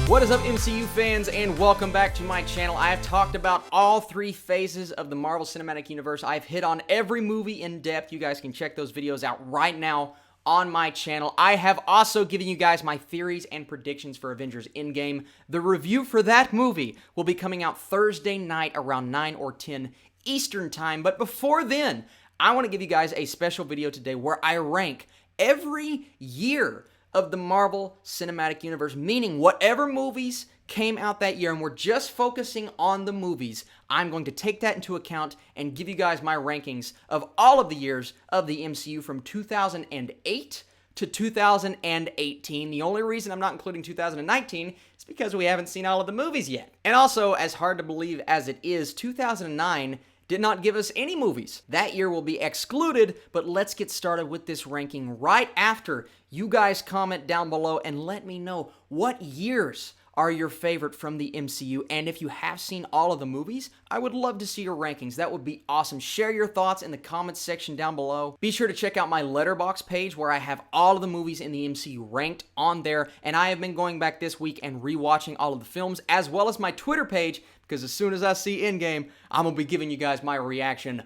What is up, MCU fans, and welcome back to my channel. I have talked about all three phases of the Marvel Cinematic Universe. I've hit on every movie in depth. You guys can check those videos out right now on my channel. I have also given you guys my theories and predictions for Avengers Endgame. The review for that movie will be coming out Thursday night around 9 or 10 Eastern Time. But before then, I want to give you guys a special video today where I rank every year of the Marvel Cinematic Universe, meaning whatever movies came out that year, and we're just focusing on the movies. I'm going to take that into account and give you guys my rankings of all of the years of the MCU from 2008 to 2018. The only reason I'm not including 2019 is because we haven't seen all of the movies yet. And also, as hard to believe as it is, 2009 did not give us any movies. That year will be excluded, but let's get started with this ranking right after you guys comment down below and let me know what years are your favorite from the MCU. And if you have seen all of the movies, I would love to see your rankings. That would be awesome. Share your thoughts in the comments section down below. Be sure to check out my Letterboxd page where I have all of the movies in the MCU ranked on there. And I have been going back this week and rewatching all of the films, as well as my Twitter page, because as soon as I see Endgame, I'm going to be giving you guys my reaction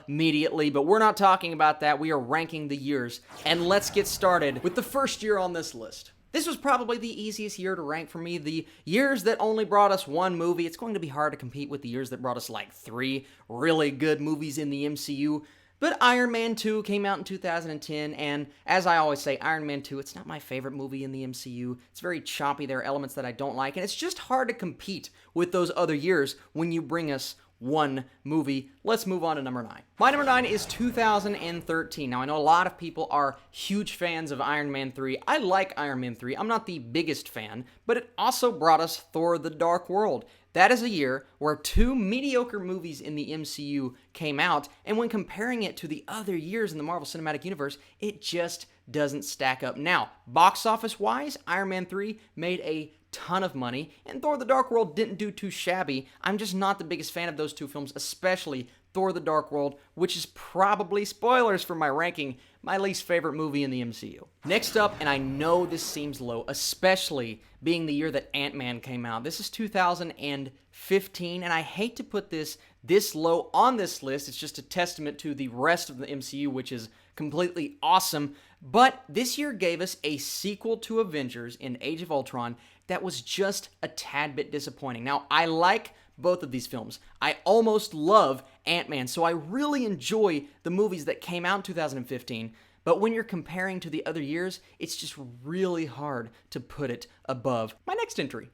immediately. But we're not talking about that. We are ranking the years. And let's get started with the first year on this list. This was probably the easiest year to rank for me. The years that only brought us one movie. It's going to be hard to compete with the years that brought us like 3 really good movies in the MCU. But Iron Man 2 came out in 2010, and as I always say, Iron Man 2, it's not my favorite movie in the MCU. It's very choppy. There are elements that I don't like, and it's just hard to compete with those other years when you bring us one movie. Let's move on to number 9. My number 9 is 2013. Now, I know a lot of people are huge fans of Iron Man 3. I like Iron Man 3. I'm not the biggest fan, but it also brought us Thor: The Dark World. That is a year where 2 mediocre movies in the MCU came out, and when comparing it to the other years in the Marvel Cinematic Universe, it just doesn't stack up. Now, box office-wise, Iron Man 3 made a ton of money, and Thor: The Dark World didn't do too shabby. I'm just not the biggest fan of those two films, especially Thor: The Dark World, which is probably, spoilers for my ranking, my least favorite movie in the MCU. Next up, and I know this seems low, especially being the year that Ant-Man came out. This is 2015, and I hate to put this low on this list. It's just a testament to the rest of the MCU, which is completely awesome. But this year gave us a sequel to Avengers in Age of Ultron that was just a tad bit disappointing. Now, I like both of these films. I almost love Ant-Man, so I really enjoy the movies that came out in 2015. But when you're comparing to the other years, it's just really hard to put it above my next entry.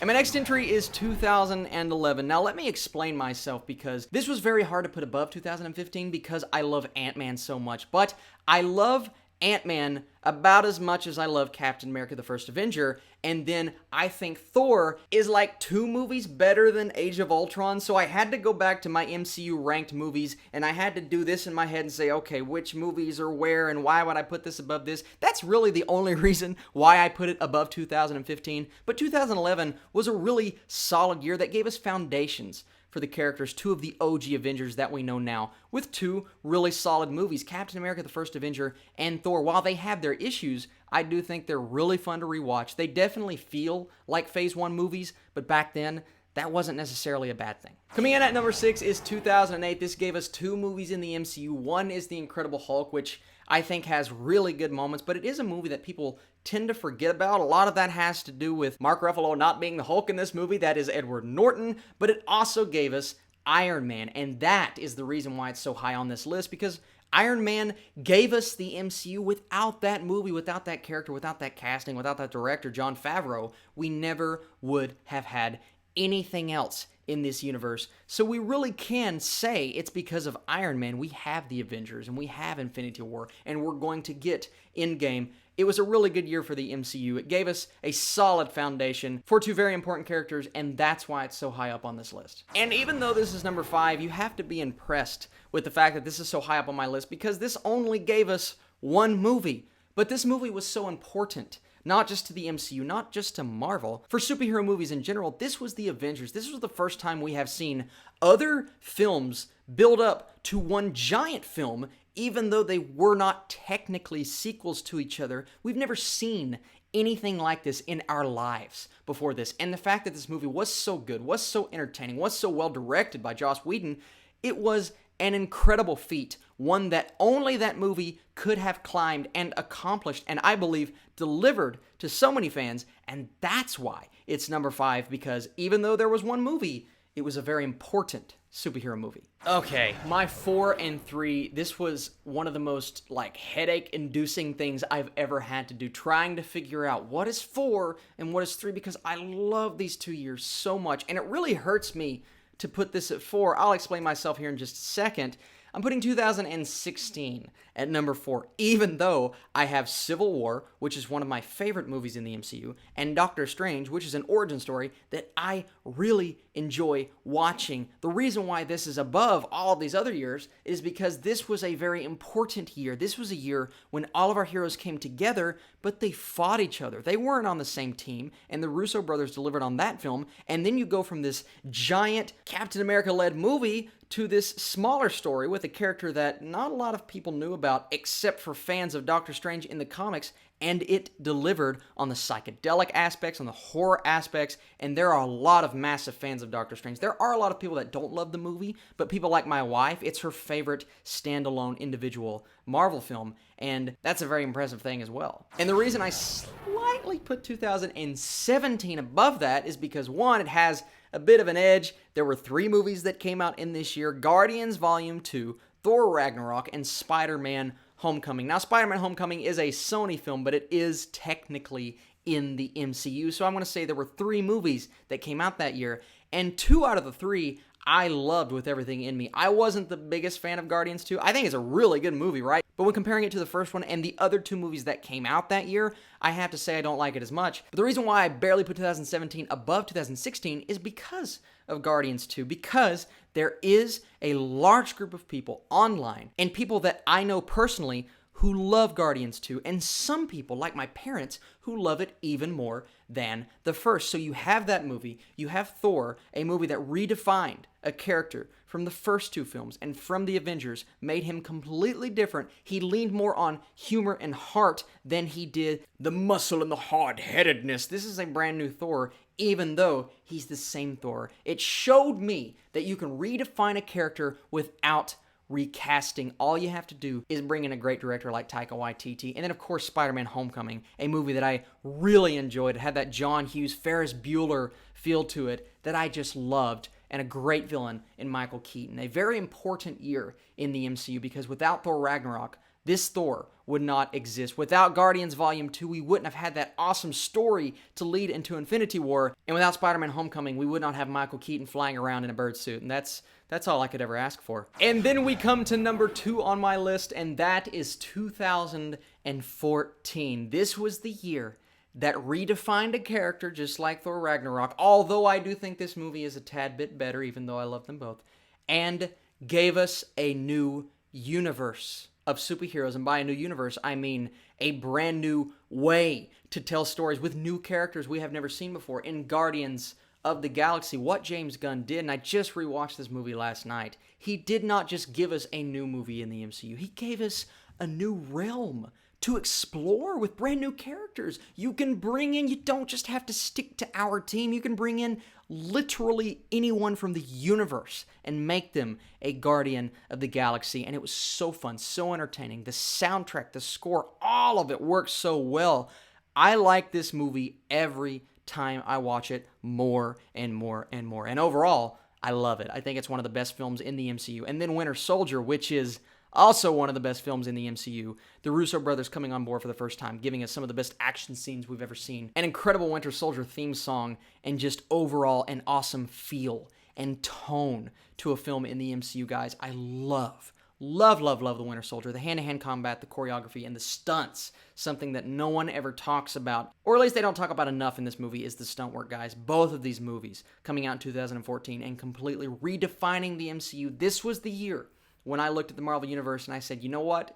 And my next entry is 2011. Now, let me explain myself, because this was very hard to put above 2015 because I love Ant-Man so much. But I love Ant-Man about as much as I love Captain America: The First Avenger, and then I think Thor is like 2 movies better than Age of Ultron, so I had to go back to my MCU ranked movies, and I had to do this in my head and say, okay, which movies are where, and why would I put this above this? That's really the only reason why I put it above 2015, but 2011 was a really solid year that gave us foundations for the characters, 2 of the OG Avengers that we know now, with 2 really solid movies, Captain America: The First Avenger and Thor. While they have their issues, I do think they're really fun to rewatch. They definitely feel like Phase 1 movies, but back then, that wasn't necessarily a bad thing. Coming in at number 6 is 2008. This gave us 2 movies in the MCU. One is The Incredible Hulk, which I think has really good moments, but it is a movie that people tend to forget about. A lot of that has to do with Mark Ruffalo not being the Hulk in this movie. That is Edward Norton, but it also gave us Iron Man, and that is the reason why it's so high on this list, because Iron Man gave us the MCU. Without that movie, without that character, without that casting, without that director, Jon Favreau, we never would have had anything else in this universe. So we really can say it's because of Iron Man we have the Avengers, and we have Infinity War, and we're going to get Endgame. It was a really good year for the MCU. It gave us a solid foundation for 2 very important characters, and that's why it's so high up on this list. And even though this is number 5, you have to be impressed with the fact that this is so high up on my list, because this only gave us 1 movie. But this movie was so important, not just to the MCU, not just to Marvel. For superhero movies in general, this was the Avengers. This was the first time we have seen other films build up to one giant film even though they were not technically sequels to each other, we've never seen anything like this in our lives before this. And the fact that this movie was so good, was so entertaining, was so well directed by Joss Whedon, it was an incredible feat, one that only that movie could have climbed and accomplished, and I believe delivered to so many fans, and that's why it's number 5, because even though there was one movie, it was a very important superhero movie. Okay, my 4 and 3, this was one of the most, headache-inducing things I've ever had to do, trying to figure out what is 4 and what is 3, because I love these 2 years so much, and it really hurts me to put this at 4. I'll explain myself here in just a second. I'm putting 2016 at number 4, even though I have Civil War, which is one of my favorite movies in the MCU, and Doctor Strange, which is an origin story that I really enjoy watching. The reason why this is above all of these other years is because this was a very important year. This was a year when all of our heroes came together, but they fought each other. They weren't on the same team, and the Russo brothers delivered on that film, and then you go from this giant Captain America-led movie to this smaller story with a character that not a lot of people knew about except for fans of Doctor Strange in the comics, and it delivered on the psychedelic aspects, on the horror aspects, and there are a lot of massive fans of Doctor Strange. There are a lot of people that don't love the movie, but people like my wife, it's her favorite standalone individual Marvel film, and that's a very impressive thing as well. And the reason I slightly put 2017 above that is because, one, it has a bit of an edge. There were 3 movies that came out in this year: Guardians Volume 2, Thor Ragnarok, and Spider-Man Homecoming. Now, Spider-Man Homecoming is a Sony film, but it is technically in the MCU, so I'm going to say there were 3 movies that came out that year, and 2 out of the 3 I loved with everything in me. I wasn't the biggest fan of Guardians 2. I think it's a really good movie, right? But when comparing it to the first one and the other 2 movies that came out that year, I have to say I don't like it as much. But the reason why I barely put 2017 above 2016 is because of Guardians 2, because there is a large group of people online and people that I know personally who love Guardians 2, and some people, like my parents, who love it even more than the first. So you have that movie, you have Thor, a movie that redefined a character from the first 2 films and from the Avengers, made him completely different. He leaned more on humor and heart than he did the muscle and the hard-headedness. This is a brand new Thor, even though he's the same Thor. It showed me that you can redefine a character without recasting. All you have to do is bring in a great director like Taika Waititi. And then, of course, Spider-Man Homecoming, a movie that I really enjoyed. It had that John Hughes, Ferris Bueller feel to it that I just loved, and a great villain in Michael Keaton. A very important year in the MCU, because without Thor Ragnarok, this Thor would not exist. Without Guardians Volume 2, we wouldn't have had that awesome story to lead into Infinity War. And without Spider-Man Homecoming, we would not have Michael Keaton flying around in a bird suit. And that's all I could ever ask for. And then we come to number 2 on my list, and that is 2014. This was the year that redefined a character just like Thor Ragnarok, although I do think this movie is a tad bit better, even though I love them both, and gave us a new universe of superheroes. And by a new universe, I mean a brand new way to tell stories with new characters we have never seen before. In Guardians of the Galaxy, what James Gunn did, and I just rewatched this movie last night, he did not just give us a new movie in the MCU, he gave us a new realm to explore with brand new characters. You can bring in, you don't just have to stick to our team, you can bring in literally anyone from the universe and make them a Guardian of the Galaxy. And it was so fun, so entertaining. The soundtrack, the score, all of it works so well. I like this movie every time I watch it more and more and more. And overall, I love it. I think it's one of the best films in the MCU. And then Winter Soldier, which is also one of the best films in the MCU. The Russo brothers coming on board for the first time, giving us some of the best action scenes we've ever seen. An incredible Winter Soldier theme song, and just overall an awesome feel and tone to a film in the MCU, guys. I love the Winter Soldier. The hand-to-hand combat, the choreography, and the stunts. Something that no one ever talks about, or at least they don't talk about enough in this movie, is the stunt work, guys. Both of these movies coming out in 2014 and completely redefining the MCU. This was the year when I looked at the Marvel Universe and I said, you know what?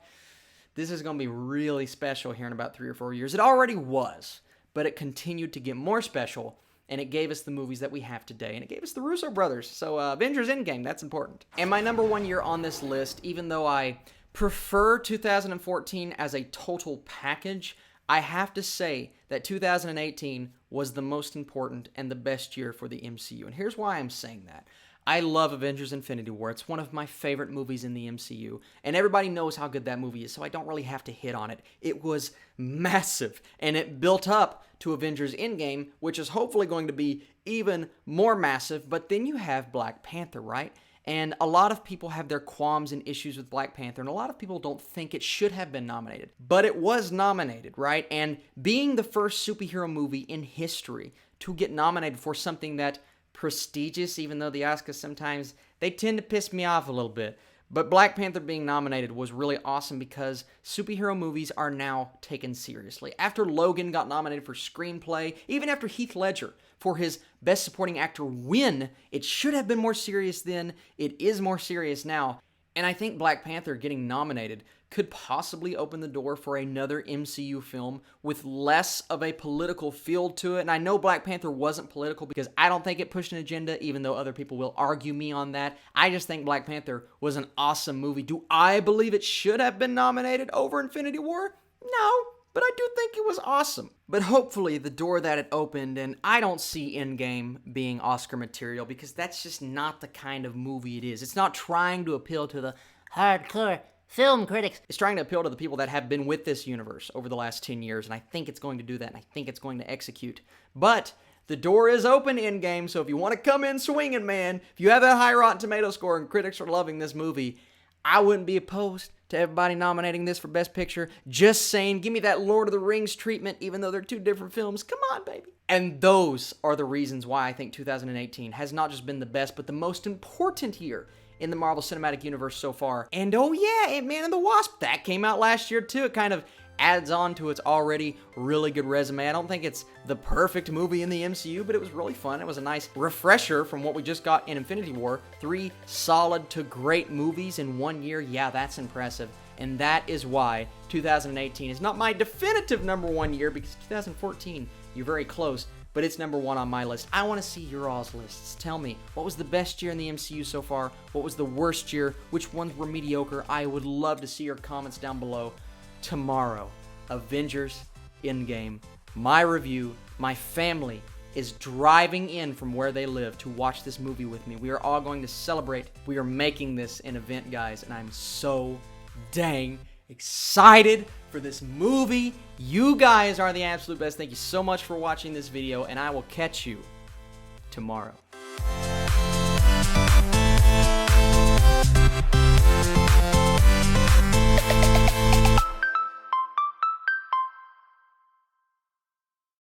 This is going to be really special here in about 3 or 4 years. It already was, but it continued to get more special, and it gave us the movies that we have today, and it gave us the Russo brothers. So Avengers Endgame, that's important. And my number 1 year on this list, even though I prefer 2014 as a total package, I have to say that 2018 was the most important and the best year for the MCU. And here's why I'm saying that. I love Avengers Infinity War. It's one of my favorite movies in the MCU, and everybody knows how good that movie is, so I don't really have to hit on it. It was massive, and it built up to Avengers Endgame, which is hopefully going to be even more massive, but then you have Black Panther, right? And a lot of people have their qualms and issues with Black Panther, and a lot of people don't think it should have been nominated. But it was nominated, right? And being the first superhero movie in history to get nominated for something that prestigious, even though the Oscars sometimes, they tend to piss me off a little bit. But Black Panther being nominated was really awesome because superhero movies are now taken seriously. After Logan got nominated for screenplay, even after Heath Ledger for his Best Supporting Actor win, it should have been more serious then. It is more serious now. And I think Black Panther getting nominated could possibly open the door for another MCU film with less of a political feel to it. And I know Black Panther wasn't political because I don't think it pushed an agenda, even though other people will argue me on that. I just think Black Panther was an awesome movie. Do I believe it should have been nominated over Infinity War? No, but I do think it was awesome. But hopefully the door that it opened, and I don't see Endgame being Oscar material because that's just not the kind of movie it is. It's not trying to appeal to the hardcore film critics. It's trying to appeal to the people that have been with this universe over the last 10 years, and I think it's going to do that, and I think it's going to execute. But the door is open, Endgame, so if you want to come in swinging, man, if you have that high Rotten Tomato score and critics are loving this movie, I wouldn't be opposed to everybody nominating this for Best Picture. Just saying, give me that Lord of the Rings treatment, even though they're two different films. Come on, baby. And those are the reasons why I think 2018 has not just been the best, but the most important year in the Marvel Cinematic Universe so far. And oh yeah, Ant-Man and the Wasp, that came out last year too. It kind of adds on to its already really good resume. I don't think it's the perfect movie in the MCU, but it was really fun. It was a nice refresher from what we just got in Infinity War. 3 solid to great movies in 1 year. Yeah, that's impressive. And that is why 2018 is not my definitive #1 year, because 2014, you're very close, but it's #1 on my list. I want to see your all's lists. Tell me, what was the best year in the MCU so far? What was the worst year? Which ones were mediocre? I would love to see your comments down below. Tomorrow, Avengers Endgame, my review, my family is driving in from where they live to watch this movie with me. We are all going to celebrate. We are making this an event, guys, and I'm so dang excited for this movie. You guys are the absolute best. Thank you so much for watching this video, and I will catch you tomorrow.